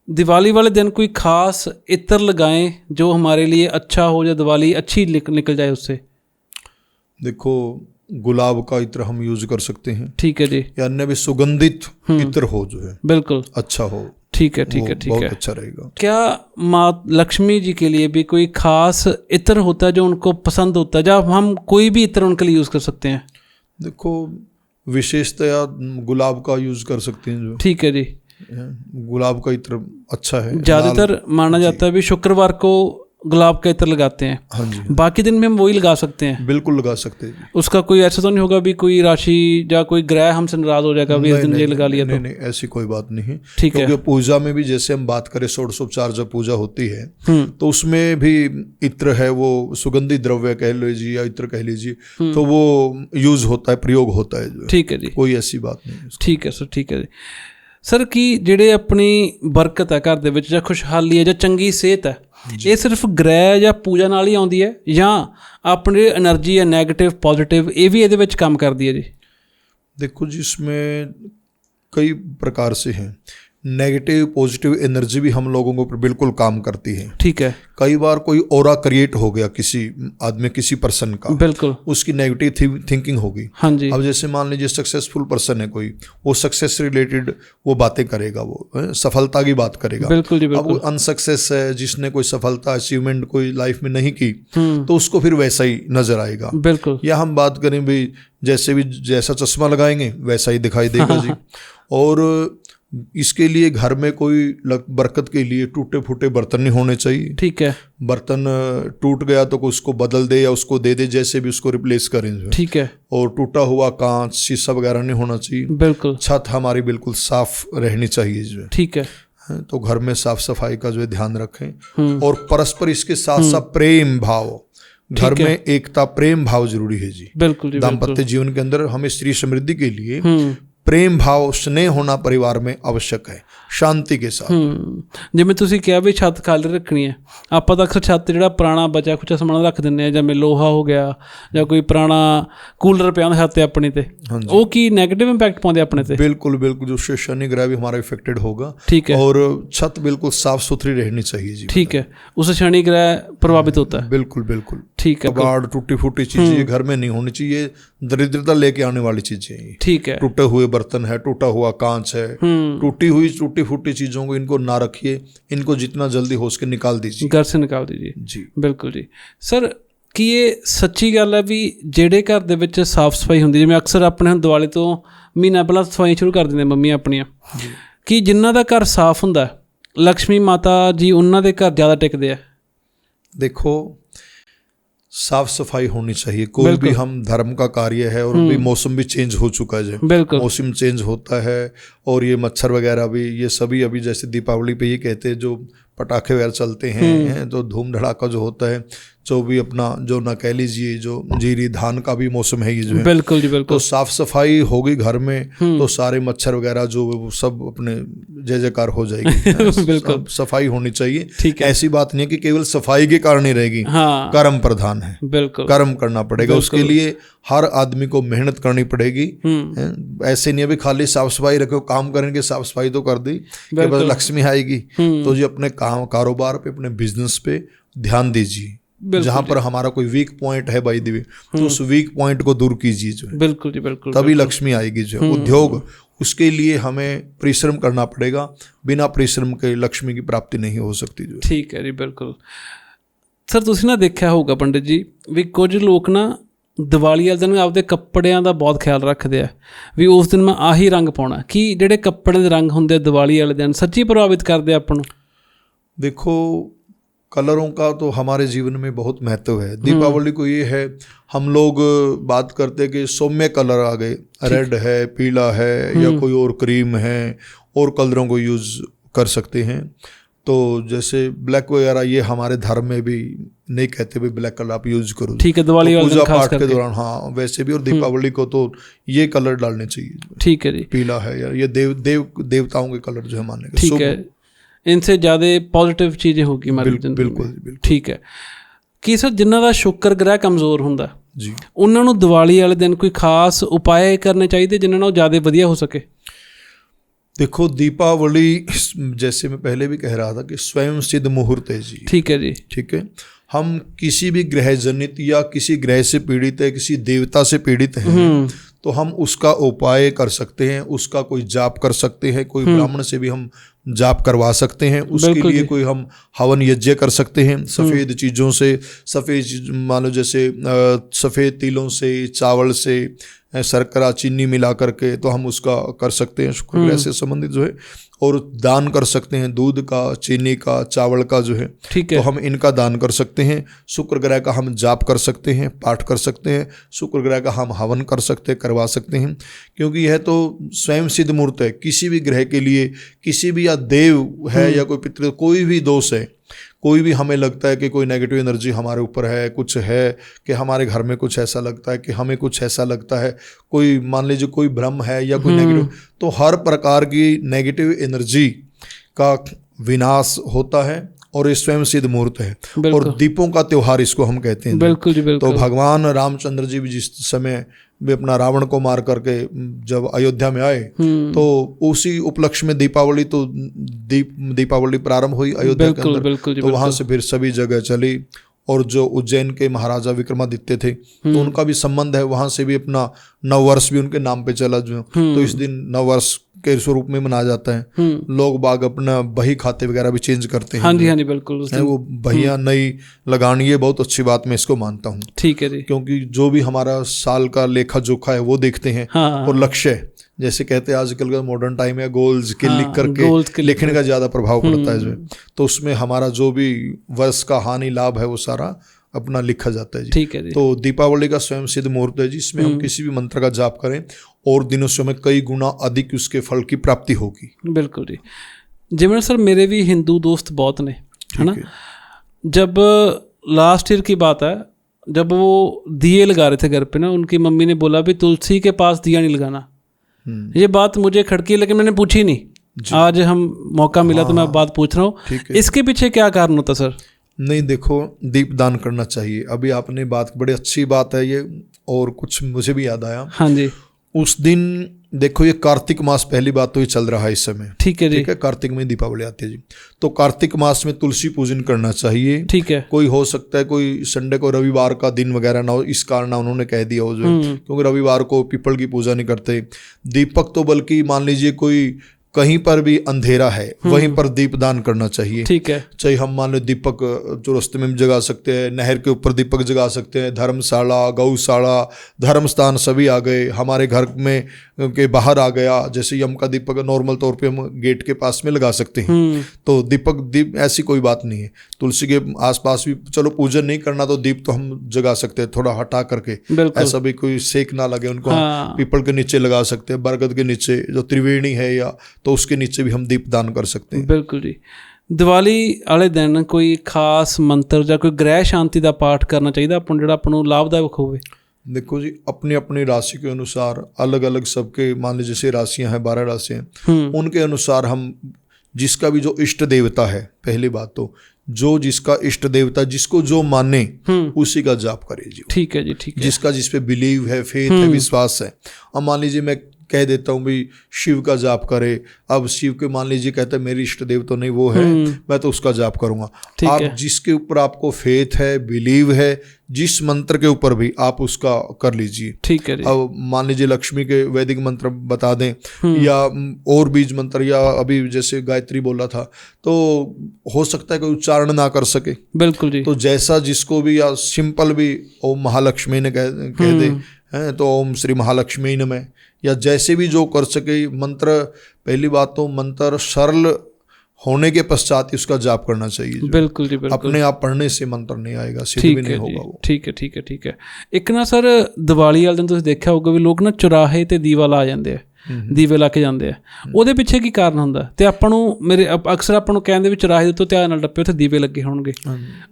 दिवाली वाले दिन कोई खास इत्र लगाएं जो हमारे लिए अच्छा हो, या दिवाली अच्छी निकल जाए उससे? देखो, गुलाब का इत्र हम यूज कर सकते हैं। ठीक है जी। या अन्य भी सुगंधित इत्र हो जो है, बिल्कुल अच्छा हो। ठीक है। ठीक है। ठीक है। बहुत अच्छा रहेगा। क्या माँ लक्ष्मी जी के लिए भी कोई खास इत्र होता है जो उनको पसंद होता है, जब हम कोई भी इत्र उनके लिए यूज कर सकते हैं? देखो, विशेषतया गुलाब का यूज कर सकते हैं जो। ठीक है जी। गुलाब का इत्र अच्छा है। ज़्यादातर माना जाता है भी शुक्रवार को गुलाब का इत्र लगाते हैं। हाँ जी। बाकी दिन में हम वही लगा सकते हैं? बिल्कुल लगा सकते हैं। उसका कोई ऐसा तो नहीं होगा भी कोई राशि या कोई ग्रह हमसे नाराज हो जाएगा भी इस दिन ये लगा लिया? नहीं, ऐसी कोई बात नहीं। ठीक है। क्योंकि पूजा में भी जैसे हम बात करें, षोडशोपचार जब पूजा होती है तो उसमें भी इत्र है, वो सुगंधित द्रव्य कह लीजिए या इत्र कह लीजिए, तो वो यूज होता है, प्रयोग होता है। ठीक है जी। कोई ऐसी बात नहीं। ठीक है सर। ठीक है जी। सर, की ਜਿਹੜੇ अपनी बरकत है घर ਦੇ ਵਿੱਚ ਜਾਂ खुशहाली है ਜਾਂ चंगी सेहत है, ਇਹ ਸਿਰਫ ਗ੍ਰਹਿ ਜਾਂ ਪੂਜਾ ਨਾਲ ਹੀ ਆਉਂਦੀ ਹੈ ਜਾਂ ਆਪਣੀ એનર્ਜੀ ਹੈ ਨੈਗੇਟਿਵ ਪੋਜ਼ਿਟਿਵ ਇਹ ਵੀ ਇਹਦੇ ਵਿੱਚ ਕੰਮ ਕਰਦੀ ਹੈ ਜੀ? देखो जी, इसमें कई प्रकार से हैं। नेगेटिव पॉजिटिव एनर्जी भी हम लोगों के ऊपर बिल्कुल काम करती है। ठीक है। कई बार कोई ऑरा क्रिएट हो गया किसी आदमी, किसी पर्सन का, बिल्कुल, उसकी नेगेटिव थिंकिंग होगी। हाँ जी। अब जैसे मान लीजिए सक्सेसफुल पर्सन है कोई, वो सक्सेस से रिलेटेड वो बातें करेगा, वो सफलता की बात करेगा। बिल्कुल जी, बिल्कुल। अब वो अनसक्सेस है, जिसने कोई सफलता अचीवमेंट कोई लाइफ में नहीं की, तो उसको फिर वैसा ही नजर आएगा। बिल्कुल। या हम बात करें भाई, जैसे भी जैसा चश्मा लगाएंगे वैसा ही दिखाई देगा जी। और इसके लिए घर में कोई बरकत के लिए टूटे फूटे बर्तन नहीं होने चाहिए। ठीक है। बर्तन टूट गया तो उसको बदल दे या उसको दे दे, जैसे भी उसको रिप्लेस करें। ठीक है। और टूटा हुआ कांच शीशा वगैरह नहीं होना चाहिए। बिल्कुल। छत हमारी बिल्कुल साफ रहनी चाहिए जो है। ठीक है। तो घर में साफ सफाई का जो है ध्यान रखें। और परस्पर इसके साथ साथ प्रेम भाव, घर में एकता प्रेम भाव जरूरी है जी। बिल्कुल जी। दाम्पत्य जीवन के अंदर हमें स्त्री समृद्धि के लिए प्रेम भाव स्नेह होना परिवार में आवश्यक है, शांति के साथ। ਜਿਵੇਂ ਤੁਸੀਂ ਕਿਹਾ ਵੀ ਛੱਤ ਖਾਲੀ ਰੱਖਣੀ ਹੈ, ਆਪਾਂ ਤਾਂ ਅਕਸਰ ਛੱਤ ਜਿਹੜਾ ਪੁਰਾਣਾ ਬਚਿਆ ਖੁਚਾ ਸਮਾਨ ਰੱਖ ਦਿੰਦੇ ਆ, ਜਿਵੇਂ ਲੋਹਾ ਹੋ ਗਿਆ ਜਾਂ ਕੋਈ ਪੁਰਾਣਾ ਕੂਲਰ ਪਿਆ ਹੁੰਦਾ ਛੱਤ ਤੇ ਆਪਣੀ ਤੇ, ਉਹ ਕੀ ਨੈਗੇਟਿਵ ਇੰਪੈਕਟ ਪਾਉਂਦੇ ਆਪਣੇ ਤੇ? बिल्कुल बिल्कुल, जो शनि ग्रह भी हमारा इफेक्टेड होगा। ठीक है। और छत बिल्कुल साफ सुथरी रहनी चाहिए जी। ठीक है। उससे शनि ग्रह प्रभावित होता है। बिल्कुल बिल्कुल। ठीक है। कबाड़ टूटी फूटी चीजें घर में नहीं होनी चाहिए, दरिद्रता लेके आने वाली चीजें। ठीक है। टूटे हुए बर्तन है, टूटा हुआ कांच है, टूटी फूटी चीजों को इनको ना रखिए, इनको जितना जल्दी हो सके निकाल दीजिए, घर से निकाल दीजिए जी। बिल्कुल जी। सर ਕੀ ਇਹ ਸੱਚੀ ਗੱਲ ਹੈ ਵੀ ਜਿਹੜੇ ਘਰ ਦੇ ਵਿੱਚ ਸਾਫ਼ ਸਫਾਈ ਹੁੰਦੀ, ਜਿਵੇਂ ਅਕਸਰ ਆਪਣੇ ਹੁਣ ਦੀਵਾਲੀ ਤੋਂ ਮਹੀਨਾ ਪਹਿਲਾਂ ਸਫਾਈ ਸ਼ੁਰੂ ਕਰ ਦਿੰਦੇ ਮੰਮੀਆਂ ਆਪਣੀਆਂ, ਕਿ ਜਿਨ੍ਹਾਂ ਦਾ ਘਰ ਸਾਫ਼ ਹੁੰਦਾ ਲక్ష్ਮੀ ਮਾਤਾ ਜੀ ਉਹਨਾਂ ਦੇ ਘਰ ਜ਼ਿਆਦਾ ਟਿਕਦੇ ਆ? देखो, साफ सफाई होनी चाहिए। कोई भी हम धर्म का कार्य है, और भी मौसम भी चेंज हो चुका है। बिल्कुल। मौसम चेंज होता है, और ये मच्छर वगैरह भी, ये सभी अभी जैसे दीपावली पे ये कहते हैं जो पटाखे वगैरह चलते हैं, तो धूम धड़ाका जो होता है, जो भी अपना जो ना कह लीजिए जो जीरी धान का भी मौसम है ये जो है। बिल्कुल जी, बिल्कुल। तो साफ सफाई होगी घर में, तो सारे मच्छर वगैरह जो सब अपने जय जयकार हो जाएगी। बिल्कुल। सफाई होनी चाहिए। ठीक है। ऐसी बात नहीं है कि केवल सफाई के कारण ही रहेगी। हाँ। कर्म प्रधान है। बिल्कुल। कर्म करना पड़ेगा, उसके लिए हर आदमी को मेहनत करनी पड़ेगी। ऐसे नहीं अभी खाली साफ सफाई रखो, काम करेंगे, साफ सफाई तो कर दी कि बस लक्ष्मी आएगी। तो जी अपने काम कारोबार पे, अपने बिजनेस पे ध्यान दीजिए। जहां पर हमारा कोई वीक पॉइंट है भाई देवी, तो उस वीक पॉइंट को दूर कीजिए जो है। बिल्कुल जी, बिल्कुल। तभी लक्ष्मी आएगी जो है। उद्योग, उसके लिए हमें परिश्रम करना पड़ेगा, बिना परिश्रम के लक्ष्मी की प्राप्ति नहीं हो सकती जो। ठीक है जी, बिल्कुल। ਸਰ ਤੁਸੀਂ ਨਾ ਦੇਖਿਆ ਹੋਊਗਾ ਪੰਡਿਤ ਜੀ ਵੀ ਕੁਝ ਲੋਕ ਨਾ ਦੀਵਾਲੀ ਵਾਲੇ ਦਿਨ ਆਪਦੇ ਕੱਪੜਿਆਂ ਦਾ ਬਹੁਤ ਖਿਆਲ ਰੱਖਦੇ ਆ ਵੀ ਉਸ ਦਿਨ ਮੈਂ ਆਹੀ ਰੰਗ ਪਾਉਣਾ। ਕੀ ਜਿਹੜੇ ਕੱਪੜੇ ਦੇ ਰੰਗ ਹੁੰਦੇ ਆ ਦੀਵਾਲੀ ਵਾਲੇ ਦਿਨ ਸੱਚੀ ਪ੍ਰਭਾਵਿਤ ਕਰਦੇ ਆਪਾਂ ਨੂੰ? देखो, कलरों का तो हमारे जीवन में बहुत महत्व है। दीपावली को ये है, हम लोग बात करते कि सौम्य कलर आ गए, रेड है, पीला है, या कोई और क्रीम है, और कलरों को यूज़ कर सकते हैं। तो जैसे ब्लैक वगैरह ये हमारे धर्म में भी नहीं कहते भाई ब्लैक कलर आप यूज करो। ठीक है। दिवाली तो पूजा पाठ के दौरान, हाँ वैसे भी, और दीपावली को तो ये कलर डालने चाहिए। ठीक है जी। पीला है यार, ये देवताओं के कलर जो है मानने के। ठीक है। इनसे ज़्यादा पॉजिटिव चीज़ें होगी हमारी जिंदगी। बिल्कुल। ठीक है। कि सर जिन्हों का शुक्र ग्रह कमज़ोर होंदा जी, उन्होंने दिवाली वाले दिन कोई खास उपाय करने चाहिए जिन्होंने वो ज़्यादा वधिया हो सके? देखो, दीपावली जैसे मैं पहले भी कह रहा था कि स्वयं सिद्ध मुहूर्त है जी। ठीक है जी। ठीक है। हम किसी भी ग्रह जनित या किसी ग्रह से पीड़ित है, किसी देवता से पीड़ित हैं, तो हम उसका उपाय कर सकते हैं, उसका कोई जाप कर सकते हैं, कोई ब्राह्मण से भी हम जाप करवा सकते हैं, उसके लिए कोई हम हवन यज्ञ कर सकते हैं। सफ़ेद चीज़ों से, सफ़ेद मान लो जैसे सफ़ेद तिलों से, चावल से, शर्करा चीनी मिला करके, तो हम उसका कर सकते हैं शुक्र ग्रह से संबंधित जो है। और दान कर सकते हैं, दूध का, चीनी का, चावल का जो है। ठीक है। तो हम इनका दान कर सकते हैं। शुक्र ग्रह का हम जाप कर सकते हैं, पाठ कर सकते हैं। शुक्र ग्रह का हम हवन कर सकते हैं, करवा सकते हैं, क्योंकि यह तो स्वयं सिद्ध मूर्त है। किसी भी ग्रह के लिए, किसी भी या देव है या कोई पितृ, कोई भी दोष है, कोई भी हमें लगता है कि कोई नेगेटिव एनर्जी हमारे ऊपर है, कुछ है कि हमारे घर में कुछ ऐसा लगता है, कि हमें कुछ ऐसा लगता है, कोई मान लीजिए कोई भ्रम है या कोई नेगेटिव, तो हर प्रकार की नेगेटिव एनर्जी का विनाश होता है। और ये स्वयं सिद्ध मुहूर्त है बिल्कुल। और दीपों का त्योहार इसको हम कहते हैं। बिल्कुल जी तो बिल्कुल। भगवान रामचंद्र जी भी जिस समय वे अपना रावण को मार करके जब अयोध्या में आए तो उसी उपलक्ष्य में दीपावली, तो दीपावली प्रारंभ हुई अयोध्या के अंदर। बिल्कुल जी तो वहां से फिर सभी जगह चली। और जो उज्जैन के महाराजा विक्रमादित्य थे तो उनका भी संबंध है, वहां से भी अपना नववर्ष भी उनके नाम पे चला जो। तो इस दिन नववर्ष के स्वरूप में मनाया जाता है। लोग बाग अपना बही खाते वगैरह भी चेंज करते हैं। हाँ जी बिल्कुल। उस दिन वो बहियां नई लगानी, ये बहुत अच्छी बात मैं इसको मानता हूँ। ठीक है जी। क्योंकि जो भी हमारा साल का लेखा जोखा है वो देखते हैं और लक्ष्य, जैसे कहते हैं आजकल का मॉडर्न टाइम है, गोल्स के लिख करके लिखने का ज़्यादा प्रभाव पड़ता है इसमें। तो उसमें हमारा जो भी वर्ष का हानि लाभ है वो सारा अपना लिखा जाता है जी। ठीक है जी। तो दीपावली का स्वयं सिद्ध मुहूर्त है जिसमें हम किसी भी मंत्र का जाप करें और दिनों से हमें कई गुना अधिक उसके फल की प्राप्ति होगी। बिल्कुल जी। जिवें सर मेरे भी हिंदू दोस्त बहुत ने, है ना। जब लास्ट ईयर की बात है, जब वो दिए लगा रहे थे घर पे ना, उनकी मम्मी ने बोला भी तुलसी के पास दिया नहीं लगाना। ये बात मुझे खड़की, लेकिन मैंने पूछी नहीं। आज हम मौका मिला तो मैं बात पूछ रहा हूँ, इसके पीछे क्या कारण होता सर? नहीं, देखो, दीप दान करना चाहिए। अभी आपने बात, बड़ी अच्छी बात है ये, और कुछ मुझे भी याद आया। हाँ जी। उस दिन देखो, ये कार्तिक मास पहली बात तो ये चल रहा है इस समय। ठीक है जी। ठीक है, कार्तिक में दीपावली आती है जी। तो कार्तिक मास में तुलसी पूजन करना चाहिए। ठीक है। कोई हो सकता है कोई संडे को रविवार का दिन वगैरह ना हो, इस कारण उन्होंने कह दिया हो जो, क्योंकि रविवार को पीपल की पूजा नहीं करते। दीपक तो बल्कि मान लीजिए कोई कहीं पर भी अंधेरा है वहीं पर दीप दान करना चाहिए। ठीक है। चाहे हम मान लो दीपक जो रास्ते में जगा सकते हैं, नहर के ऊपर दीपक जगा सकते हैं, धर्मशाला, गौशाला, धर्म स्थान सभी आ गए, हमारे घर में के बाहर आ गया। जैसे यम का दीपक नॉर्मल तौर पे हम गेट के पास में लगा सकते हैं। तो दीप ऐसी कोई बात नहीं है। तुलसी के आसपास भी चलो पूजन नहीं करना तो दीप तो हम जगा सकते हैं, थोड़ा हटा करके, ऐसा भी कोई सेक ना लगे उनको। हाँ। पीपल के नीचे लगा सकते हैं, बरगद के नीचे जो त्रिवेणी है या तो उसके नीचे भी हम दीप दान कर सकते हैं। बिल्कुल जी। दिवाली वाले दिन कोई खास मंत्र या कोई ग्रह शांति का पाठ करना चाहिए अपन जो अपन लाभदायक होवे? देखो जी, अपनी अपनी राशि के अनुसार अलग अलग सबके, मान लीजिए जैसे राशियां हैं, 12 राशियां, उनके अनुसार हम जिसका भी जो इष्ट देवता है, पहली बात तो जो जिसका इष्ट देवता जिसको जो माने उसी का जाप करे जी। ठीक है जी। ठीक है। जिसका जिस पे बिलीव है, फेथ है, विश्वास है। अब मान लीजिए मैं कह देता हूँ भाई शिव का जाप करे। अब शिव के मान लीजिए कहता है मेरी इष्ट देव तो नहीं वो है, मैं तो उसका जाप करूंगा। आप जिसके ऊपर आपको फेथ है, बिलीव है, जिस मंत्र के ऊपर भी आप उसका कर लीजिए। ठीक है। अब मान लीजिए लक्ष्मी के वैदिक मंत्र बता दें या और बीज मंत्र, या अभी जैसे गायत्री बोला था, तो हो सकता है कोई उच्चारण ना कर सके। बिल्कुल जी। तो जैसा जिसको भी, या सिंपल भी ओम महालक्ष्मी ने कह दे हैं तो ओम श्री महालक्ष्मी नमः, या जैसे भी जो कर सके मंत्र। पहली बात तो मंत्र सरल होने के पश्चात ही उसका जाप करना चाहिए। बिल्कुल जी। बिल्कुल। अपने आप पढ़ने से मंत्र नहीं आएगा, सिद्ध भी नहीं होगा वो। ठीक है। ठीक है। ठीक है। एक ना सर दिवाली वाले दिन तुसीं देखिया होगा भी लोग ना चौराहे ते दीवा ला ਜਾਂਦੇ ਆ, ਦੀਵੇ ਲਾ ਕੇ ਜਾਂਦੇ ਆ। ਉਹਦੇ ਪਿੱਛੇ ਕੀ ਕਾਰਨ ਹੁੰਦਾ? ਤੇ ਆਪਾਂ ਨੂੰ ਮੇਰੇ ਅਕਸਰ ਆਪਾਂ ਨੂੰ ਕਹਿੰਦੇ ਵੀ ਚੌਰਾਹੇ ਦੇ ਉੱਤੇ ਧਿਆਨ ਨਾਲ ਟੱਪੇ, ਉੱਥੇ ਦੀਵੇ ਲੱਗੇ ਹੋਣਗੇ।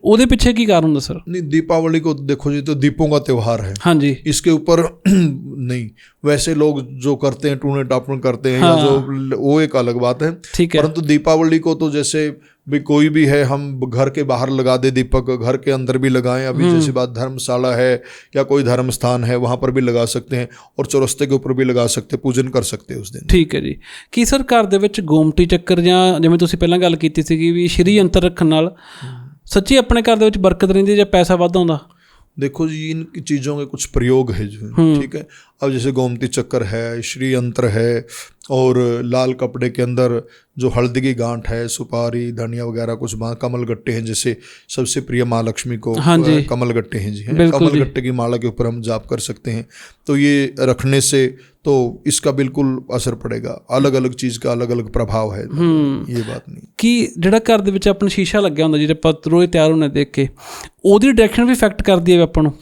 ਉਹਦੇ ਪਿੱਛੇ ਕੀ ਕਾਰਨ ਹੁੰਦਾ सर? नहीं, दीपावली को देखो जी तो दीपों का त्योहार है। हाँ जी। इसके ऊपर नहीं, वैसे लोग जो करते हैं टूने टापण करते हैं, हाँ। या जो वो एक अलग बात है। ठीक है। परंतु दीपावली को तो जैसे भी कोई भी है, हम घर के बाहर लगा दे दीपक, घर के अंदर भी लगाएं। अभी जैसी बात धर्मशाला है या कोई धर्म स्थान है वहां पर भी लगा सकते हैं, और चौरस्ते के ऊपर भी लगा सकते हैं, पूजन कर सकते हैं उस दिन। ठीक है जी। ਕੀ ਸਰ ਘਰ ਦੇ ਵਿੱਚ ਗੋਮਤੀ ਚੱਕਰ ਜਾਂ ਜਿਵੇਂ ਤੁਸੀਂ ਪਹਿਲਾਂ ਗੱਲ ਕੀਤੀ ਸੀਗੀ ਵੀ ਸ਼੍ਰੀ ਯੰਤਰ ਰੱਖਣ ਨਾਲ ਸੱਚੀ ਆਪਣੇ ਘਰ ਦੇ ਵਿੱਚ ਬਰਕਤ ਰਹਿੰਦੀ ਜਾਂ ਪੈਸਾ ਵੱਧ ਆਉਂਦਾ? देखो जी, इन चीज़ों के कुछ प्रयोग है जो, ठीक है। अब जैसे गोमती चक्कर है, श्री यंत्र है, और लाल कपड़े के अंदर जो हल्दी की गांठ है, सुपारी, धनिया वगैरह कुछ, कमल गट्टे हैं, जैसे सबसे प्रिय माँ लक्ष्मी को कमल गट्टे हैं जी, कमल गट्टे की माला के ऊपर हम जाप कर सकते हैं। तो ये रखने से तो इसका बिल्कुल असर पड़ेगा। अलग अलग चीज़ का अलग अलग प्रभाव है, ये बात नहीं कि ਜਿਹੜਾ ਘਰ ਦੇ ਵਿੱਚ ਆਪਣਾ ਸ਼ੀਸ਼ਾ ਲੱਗਿਆ ਹੁੰਦਾ ਜਿਹੜੇ ਆਪਾਂ ਰੋਜ਼ ਤਿਆਰ ਹੋਣੇ ਦੇਖ ਕੇ, ਉਹਦੀ ਡਾਇਰੈਕਸ਼ਨ ਵੀ ਇਫੈਕਟ ਕਰਦੀ ਹੈ ਆਪਾਂ ਨੂੰ?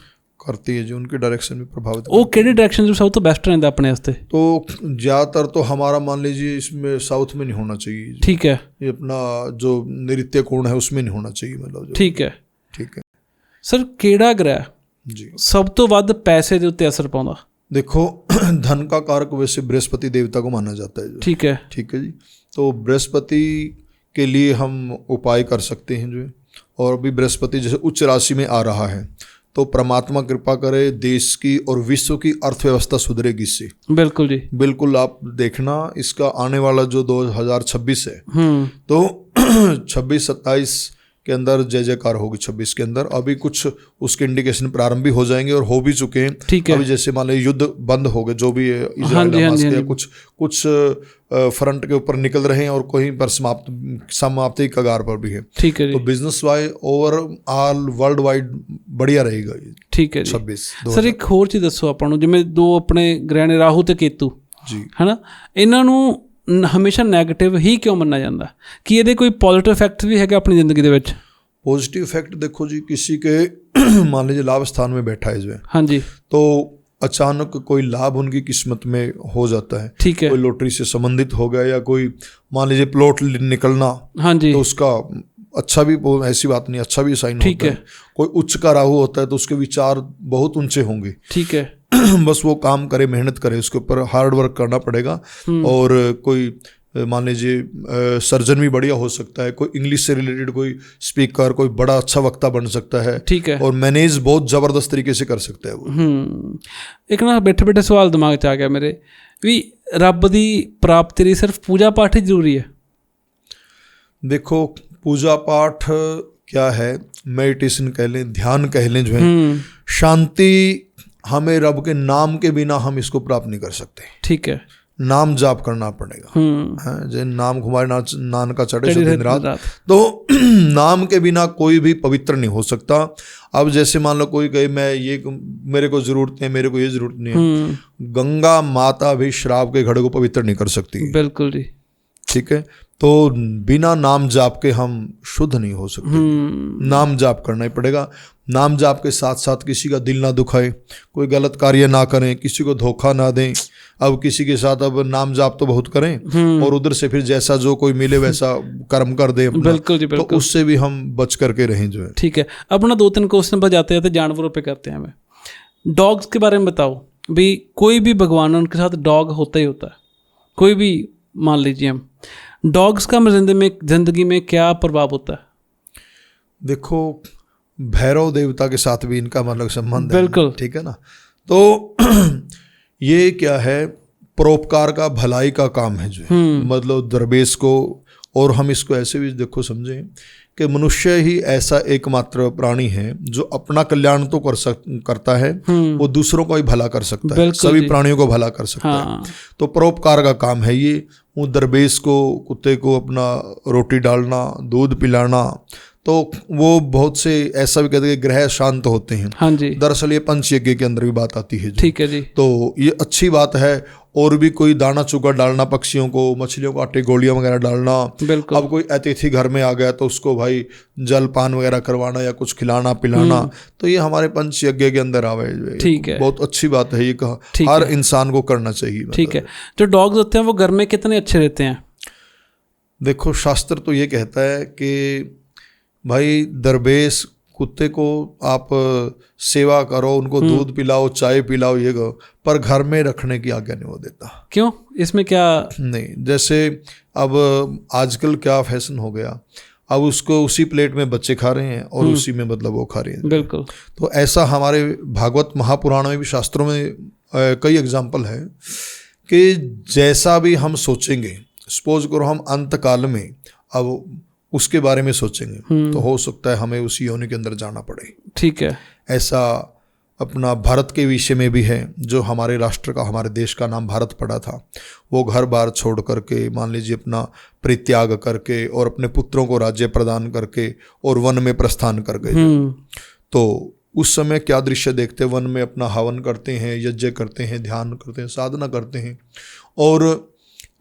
करती है जी, उनकी डायरेक्शन भी प्रभावित। वो केड़ी डायरेक्शन जो सब तो बेस्ट रहता है अपने वास्ते? तो ज़्यादातर तो हमारा मान लीजिए इसमें साउथ में नहीं होना चाहिए। ठीक है। ये अपना जो नृत्य कोण है उसमें नहीं होना चाहिए, मतलब। ठीक है। ठीक है सर केड़ा ग्रह जी सब तो वध पैसे के उत्ते असर पाउंदा? देखो धन का कारक वैसे बृहस्पति देवता को माना जाता है। ठीक है। ठीक है जी। तो बृहस्पति के लिए हम उपाय कर सकते हैं जो है। और अभी बृहस्पति जैसे उच्च राशि में आ रहा है, तो परमात्मा कृपा करे देश की और विश्व की अर्थव्यवस्था सुधरेगी इससे। बिल्कुल जी, बिल्कुल। आप देखना इसका आने वाला जो 2026 है, तो 26-27 के अंदर जय जयकार होगी। 26 के अंदर अभी कुछ उसके इंडिकेशन प्रारंभ भी हो जाएंगे और हो भी चुके हैं। ठीक है। अभी जैसे मान लीजिए युद्ध बंद हो गए, जो भी है हाँ इजराइल जी, हाँ हमास जी, हाँ के, जी। कुछ फ्रंट के ऊपर निकल रहे हैं और कहीं पर समाप्ति कगार पर भी है। ठीक है तो जी, business wise overall world wide बढ़िया रहेगा ये ठीक है जी। 26। ਸਰ ਇੱਕ ਹੋਰ ਚੀਜ਼ ਦੱਸੋ ਆਪਾਂ ਨੂੰ, ਜਿਵੇਂ ਦੋ ਆਪਣੇ ਗ੍ਰਹਿ ਨੇ ਰਾਹੂ ਤੇ ਕੇਤੂ, ਜੀ ਹੈਨਾ, ਇਹਨਾਂ ਨੂੰ ਹਮੇਸ਼ਾ ਨੈਗੇਟਿਵ ਹੀ ਕਿਉਂ ਮੰਨਿਆ ਜਾਂਦਾ? ਕਿ ਇਹਦੇ ਕੋਈ ਪੋਜ਼ਿਟਿਵ ਇਫੈਕਟ ਵੀ ਹੈਗਾ ਆਪਣੀ ਜ਼ਿੰਦਗੀ ਦੇ ਵਿੱਚ? पॉजिटिव इफेक्ट देखो जी, किसी के मान लीजिए लाभ स्थान में बैठा है जो है, हाँ जी, तो अचानक कोई लाभ उनकी किस्मत में हो जाता है। ठीक है। कोई लॉटरी से संबंधित हो गया या कोई मान लीजिए प्लॉट निकलना, हाँ जी, तो उसका अच्छा भी, ऐसी बात नहीं, अच्छा भी साइन ठीक होता है। कोई उच्च का राहु होता है तो उसके विचार बहुत ऊंचे होंगे। ठीक है। बस वो काम करे, मेहनत करे, उसके ऊपर हार्ड वर्क करना पड़ेगा। और कोई मान लीजिए सर्जन भी बढ़िया हो सकता है, कोई इंग्लिश से रिलेटेड कोई स्पीकर, कोई बड़ा अच्छा वक्ता बन सकता है। ठीक है। और मैनेज बहुत ज़बरदस्त तरीके से कर सकता है वो। ਇੱਕ ਨਾ ਬੈਠੇ ਬੈਠੇ ਸਵਾਲ ਦਿਮਾਗ 'ਚ ਆ ਗਿਆ ਮੇਰੇ, ਵੀ ਰੱਬ ਦੀ ਪ੍ਰਾਪਤੀ ਲਈ ਸਿਰਫ ਪੂਜਾ ਪਾਠ ਹੀ ਜ਼ਰੂਰੀ ਹੈ? देखो पूजा पाठ क्या है, मेडिटेशन कह लें, ध्यान कह लें जो है, शांति हमें रब के नाम के बिना हम इसको प्राप्त नहीं कर सकते। ठीक है। नाम जाप करना पड़ेगा। जैसे नाम घुमाए नान का चढ़े सो दिन रात, तो नाम के बिना कोई भी पवित्र नहीं हो सकता। अब जैसे मान लो कोई कहे मैं ये, मेरे को जरूरत है, मेरे को ये जरूरत नहीं है, गंगा माता भी श्राप के घड़े को पवित्र नहीं कर सकती। बिल्कुल जी। ठीक है। तो बिना नाम जाप के हम शुद्ध नहीं हो सकते। नाम जाप करना ही पड़ेगा। नाम जाप के साथ साथ किसी का दिल ना दुखाए, कोई गलत कार्य ना करें, किसी को धोखा ना दें। अब किसी के साथ अब नाम जाप तो बहुत करें और उधर से फिर जैसा जो कोई मिले वैसा कर्म कर दे अपना। बिल्कुल जी, बिल्कुल। तो उससे भी हम बच करके रहें जो है। ठीक है। अपना 2-3 क्वेश्चन पर जाते जाते जानवरों पे करते हैं हमें। डॉग्स के बारे में बताओ, भी कोई भी भगवान उनके साथ डॉग होता ही होता है, कोई भी मान लीजिए हम, डॉग्स का जिंदगी में क्या प्रभाव होता है? देखो भैरव देवता के साथ भी इनका मतलब संबंध है। बिल्कुल। ठीक है ना। तो ये क्या है, परोपकार का, भलाई का काम है जो है। मतलब दरवेश को, और हम इसको ऐसे भी देखो समझें कि मनुष्य ही ऐसा एकमात्र प्राणी है जो अपना कल्याण तो करता है, वो दूसरों को भी भला कर सकता है, सभी प्राणियों को भला कर सकता है। तो परोपकार का काम है ये। वो दरवेश को, कुत्ते को अपना रोटी डालना, दूध पिलाना, तो वो बहुत से ऐसा भी कहते हैं कि ग्रह शांत होते हैं। हाँ जी। दरअसल ये पंचयज्ञ के अंदर भी बात आती है। ठीक है जी। तो ये अच्छी बात है। और भी कोई दाना चुगा डालना पक्षियों को, मछलियों को आटे गोलियां वगैरह डालना। बिल्कुल। अब कोई अतिथि घर में आ गया तो उसको भाई जल पान वगैरह करवाना या कुछ खिलाना पिलाना, तो ये हमारे पंचयज्ञ के अंदर आवे। ठीक है। बहुत अच्छी बात है, ये कहा हर इंसान को करना चाहिए। ठीक है। जो डॉग्स होते हैं वो घर में कितने अच्छे रहते हैं? देखो शास्त्र तो ये कहता है कि भाई दरवेश कुत्ते को आप सेवा करो, उनको दूध पिलाओ, चाय पिलाओ, ये करो, पर घर में रखने की आज्ञा नहीं वो देता। क्यों? इसमें क्या? नहीं, जैसे अब आजकल क्या फैशन हो गया, अब उसको उसी प्लेट में बच्चे खा रहे हैं और उसी में मतलब वो खा रहे हैं। बिल्कुल। तो ऐसा हमारे भागवत महापुराण में भी, शास्त्रों में कई एग्जाम्पल है कि जैसा भी हम सोचेंगे, सपोज करो हम अंत काल में अब उसके बारे में सोचेंगे तो हो सकता है हमें उसी योनि के अंदर जाना पड़े। ठीक है। ऐसा अपना भारत के विषय में भी है, जो हमारे राष्ट्र का, हमारे देश का नाम भारत पड़ा था, वो घर बार छोड़ करके, मान लीजिए अपना परित्याग करके और अपने पुत्रों को राज्य प्रदान करके और वन में प्रस्थान कर गए। तो उस समय क्या दृश्य देखते, वन में अपना हवन करते हैं, यज्ञ करते हैं, ध्यान करते हैं, साधना करते हैं। और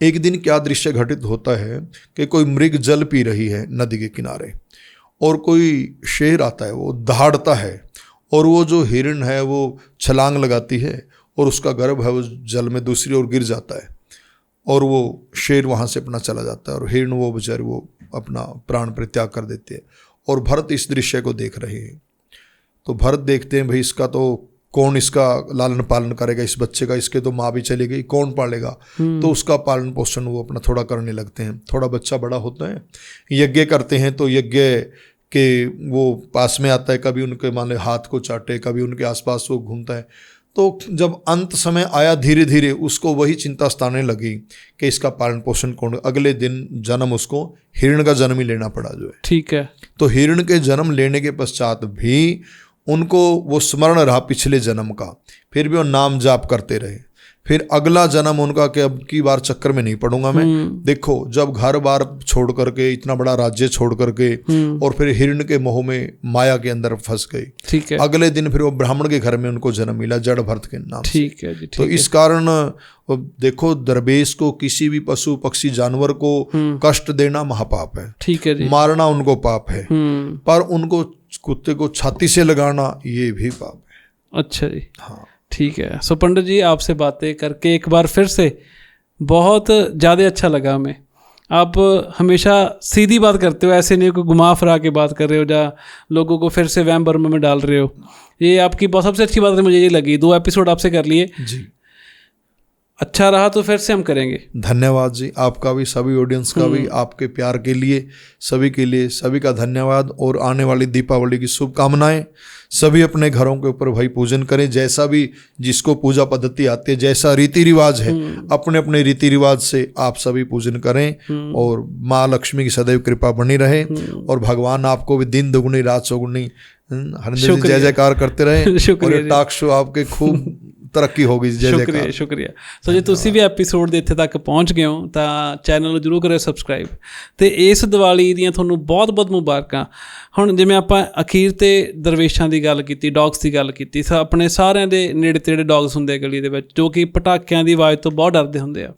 एक दिन क्या दृश्य घटित होता है कि कोई मृग जल पी रही है नदी के किनारे, और कोई शेर आता है, वो दहाड़ता है, और वो जो हिरण है वो छलांग लगाती है और उसका गर्भ है वो जल में दूसरी ओर गिर जाता है, और वो शेर वहाँ से अपना चला जाता है, और हिरण वो बेचारे वो अपना प्राण परित्याग कर देते हैं। और भरत इस दृश्य को देख रहे हैं। तो भरत देखते हैं भाई इसका तो कौन इसका लालन पालन करेगा इस बच्चे का, इसके तो माँ भी चली गई, कौन पालेगा, तो उसका पालन पोषण वो अपना थोड़ा करने लगते हैं। थोड़ा बच्चा बड़ा होता है, यज्ञ करते हैं, तो यज्ञ के वो पास में आता है, कभी उनके मान लो हाथ को चाटे, कभी उनके आसपास वो घूमता है। तो जब अंत समय आया, धीरे धीरे उसको वही चिंता सताने लगी कि इसका पालन पोषण कौन। अगले दिन जन्म उसको हिरण का जन्म ही लेना पड़ा जो है। ठीक है। तो हिरण के जन्म लेने के पश्चात भी उनको वो स्मरण रहा पिछले जन्म का, फिर भी वो नाम जाप करते रहे। फिर अगला जन्म उनका कि अब की बार चक्कर में नहीं पड़ूंगा मैं। देखो, जब घर बार छोड़ करके, इतना बड़ा राज्य छोड़ करके, और फिर हिरण के मोह में, माया के अंदर फंस गई। ठीक है। अगले दिन फिर वो ब्राह्मण के घर में उनको जन्म मिला, जड़ भरत के नाम से। ठीक है जी। तो इस कारण देखो, दरवेश को, किसी भी पशु पक्षी जानवर को कष्ट देना महापाप है। ठीक है जी। मारना उनको पाप है, पर उनको कुत्ते को छाती से लगाना ये भी पाप है। अच्छा जी। हाँ, ठीक है। सो पंडित जी, आपसे बातें करके एक बार फिर से बहुत ज़्यादा अच्छा लगा हमें। आप हमेशा सीधी बात करते हो, ऐसे नहीं कोई घुमा फिरा के बात कर रहे हो या लोगों को फिर से वहम भर्म में डाल रहे हो। ये आपकी बहुत सबसे अच्छी बात है, मुझे ये लगी। 2 एपिसोड आपसे कर लिए जी। अच्छा रहा तो फिर से हम करेंगे। धन्यवाद जी, आपका भी, सभी ऑडियंस का भी, आपके प्यार के लिए, सभी के लिए, सभी का धन्यवाद। और आने वाली दीपावली की शुभकामनाएं। सभी अपने घरों के ऊपर भाई पूजन करें, जैसा भी जिसको पूजा पद्धति आती है, जैसा रीति रिवाज है, अपने अपने रीति रिवाज से आप सभी पूजन करें। और माँ लक्ष्मी की सदैव कृपा बनी रहे, और भगवान आपको भी दिन दुगुनी रात चौगुनी हरिंदर जी जय जयकार करते रहे। और टॉक शो आपके खूब तरक्की होगी। शुक्रिया शुक्रिया। सो ਜੇ ਤੁਸੀਂ ਵੀ ਐਪੀਸੋਡ ਦੇ ਇੱਥੇ ਤੱਕ ਪਹੁੰਚ ਗਏ ਹੋ ਤਾਂ ਚੈਨਲ ਨੂੰ ਜ਼ਰੂਰ ਕਰਿਓ ਸਬਸਕ੍ਰਾਈਬ। ਤੇ ਇਸ ਦੀਵਾਲੀ ਦੀਆਂ ਤੁਹਾਨੂੰ ਬਹੁਤ ਬਹੁਤ ਮੁਬਾਰਕਾਂ। ਹੁਣ ਜਿਵੇਂ ਆਪਾਂ ਅਖੀਰ ਤੇ ਦਰਵੇਸ਼ਾਂ ਦੀ ਗੱਲ ਕੀਤੀ, ਡੌਗਸ ਦੀ ਗੱਲ ਕੀਤੀ, ਆਪਣੇ ਸਾਰਿਆਂ ਦੇ ਨੇੜੇ ਤੇੜੇ ਡੌਗਸ ਹੁੰਦੇ ਗਲੀ ਦੇ ਵਿੱਚ ਜੋ ਕਿ ਪਟਾਕਿਆਂ ਦੀ ਆਵਾਜ਼ ਤੋਂ ਬਹੁਤ ਡਰਦੇ ਹੁੰਦੇ ਆ।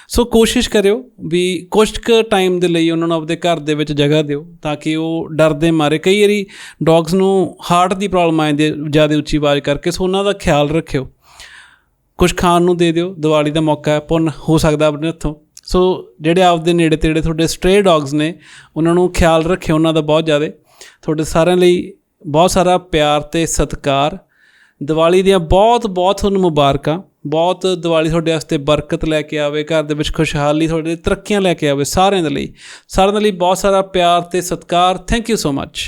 ਸੋ ਕੋਸ਼ਿਸ਼ ਕਰਿਓ ਵੀ ਕੁਛ ਕੁ ਟਾਈਮ ਦੇ ਲਈ ਉਹਨਾਂ ਨੂੰ ਆਪਣੇ ਘਰ ਦੇ ਵਿੱਚ ਜਗ੍ਹਾ ਦਿਓ ਤਾਂ ਕਿ ਉਹ ਡਰਦੇ ਮਾਰੇ। ਕਈ ਵਾਰੀ ਡੌਗਸ ਨੂੰ ਹਾਰਟ ਦੀ ਪ੍ਰੋਬਲਮ ਆ ਜਾਂਦੀ ਹੈ ਜ਼ਿਆਦਾ ਉੱਚੀ ਆਵਾਜ਼ ਕਰਕੇ। ਸੋ ਉਹਨਾਂ ਦਾ ਖਿਆਲ ਰੱਖਿਓ। ਕੁਛ ਖਾਣ ਨੂੰ ਦੇ ਦਿਓ, ਦੀਵਾਲੀ ਦਾ ਮੌਕਾ ਹੈ, ਪੁੰਨ ਹੋ ਸਕਦਾ ਆਪਣੇ ਹੱਥੋਂ। ਸੋ ਜਿਹੜੇ ਆਪਦੇ ਨੇੜੇ ਤੇੜੇ ਤੁਹਾਡੇ ਸਟਰੇ ਡੌਗਸ ਨੇ ਉਹਨਾਂ ਨੂੰ ਖਿਆਲ ਰੱਖਿਓ ਉਹਨਾਂ ਦਾ ਬਹੁਤ ਜ਼ਿਆਦਾ। ਤੁਹਾਡੇ ਸਾਰਿਆਂ ਲਈ ਬਹੁਤ ਸਾਰਾ ਪਿਆਰ ਅਤੇ ਸਤਿਕਾਰ। ਦੀਵਾਲੀ ਦੀਆਂ ਬਹੁਤ ਬਹੁਤ ਤੁਹਾਨੂੰ ਮੁਬਾਰਕਾਂ। ਬਹੁਤ ਦੀਵਾਲੀ ਤੁਹਾਡੇ ਵਾਸਤੇ ਬਰਕਤ ਲੈ ਕੇ ਆਵੇ, ਘਰ ਦੇ ਵਿੱਚ ਖੁਸ਼ਹਾਲੀ, ਤੁਹਾਡੇ ਤਰੱਕੀਆਂ ਲੈ ਕੇ ਆਵੇ। ਸਾਰਿਆਂ ਦੇ ਲਈ ਬਹੁਤ ਸਾਰਾ ਪਿਆਰ ਅਤੇ ਸਤਿਕਾਰ। Thank you so much.